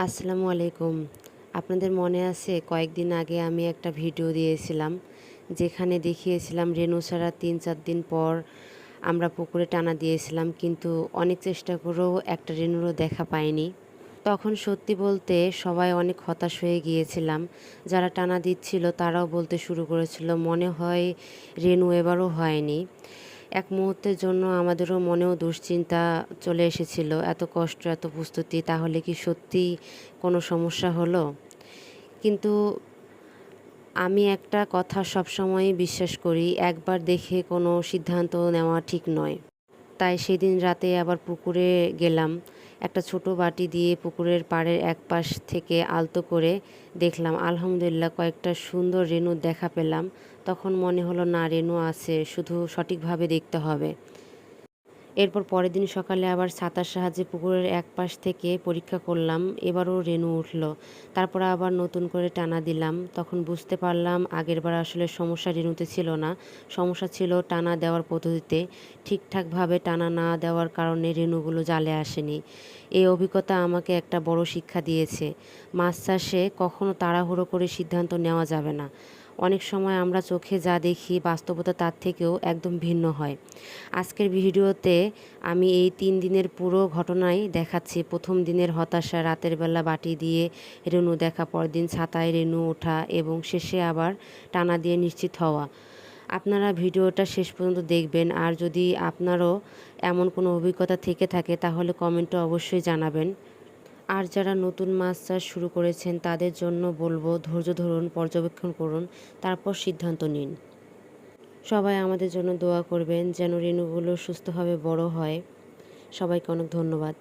আসসালামু আলাইকুম। আপনাদের মনে আছে কয়েকদিন আগে আমি একটা ভিডিও দিয়েছিলাম, যেখানে দেখিয়েছিলাম রেণু ছাড়া ৩-৪ দিন পর আমরা পুকুরে টানা দিয়েছিলাম, কিন্তু অনেক চেষ্টা করেও একটা রেণুরও দেখা পাইনি। তখন সত্যি বলতে সবাই অনেক হতাশ হয়ে গিয়েছিলাম। যারা টানা দিচ্ছিল তারাও বলতে শুরু করেছিল, মনে হয় রেণু এবারও হয়নি। এক মুহূর্তের জন্য আমাদেরও মনেও দুশ্চিন্তা চলে এসেছিল। এত কষ্ট, এত প্রস্তুতি, তাহলে কি সত্যিই কোনো সমস্যা হলো? কিন্তু আমি একটা কথা সবসময়ই বিশ্বাস করি, একবার দেখে কোনো সিদ্ধান্ত নেওয়া ঠিক নয়। তাই সেদিন রাতে আবার পুকুরে গেলাম। একটা ছোট বাটি দিয়ে পুকুরের পাড়ের এক পাশ থেকে আলতো করে দেখলাম। আলহামদুলিল্লাহ কয়েকটা সুন্দর রেণুর দেখা পেলাম। তখন মনে হলো না, রেণু আছে, শুধু সঠিকভাবে দেখতে হবে। এরপর পরের দিন সকালে আবার ছাতার সাহায্যে পুকুরের এক পাশ থেকে পরীক্ষা করলাম। এবারও রেণু উঠল। তারপর আবার নতুন করে টানা দিলাম। তখন বুঝতে পারলাম আগেরবার আসলে সমস্যা রেণুতে ছিল না, সমস্যা ছিল টানা দেওয়ার পদ্ধতিতে। ঠিকঠাকভাবে টানা না দেওয়ার কারণে রেণুগুলো জালে আসেনি। এই অভিজ্ঞতা আমাকে একটা বড় শিক্ষা দিয়েছে। মাছ চাষে কখনো তাড়াহুড়ো করে সিদ্ধান্ত নেওয়া যাবে না। অনেক সময় আমরা চোখে যা দেখি বাস্তবতা তার থেকেও একদম ভিন্ন হয়। আজকের ভিডিওতে আমি এই ৩ দিনের পুরো ঘটনাই দেখাচ্ছি। প্রথম দিনের হতাশা, রাতের বেলা বাটি দিয়ে রেণু দেখা, পরের দিন ছাতায় রেণু ওঠা এবং শেষে আবার টানা দিয়ে নিশ্চিত হওয়া। আপনারা ভিডিওটা শেষ পর্যন্ত দেখবেন, আর যদি আপনারও এমন কোনো অভিজ্ঞতা থেকে থাকে তাহলে কমেন্টে অবশ্যই জানাবেন। আর যারা নতুন মাছ চাষ শুরু করেছেন তাদের জন্য বলবো, ধৈর্য ধরুন, পর্যবেক্ষণ করুন, তারপর সিদ্ধান্ত নিন। সবাই আমাদের জন্য দোয়া করবেন যেন রেণুগুলো সুস্থভাবে বড় হয়। সবাইকে অনেক ধন্যবাদ।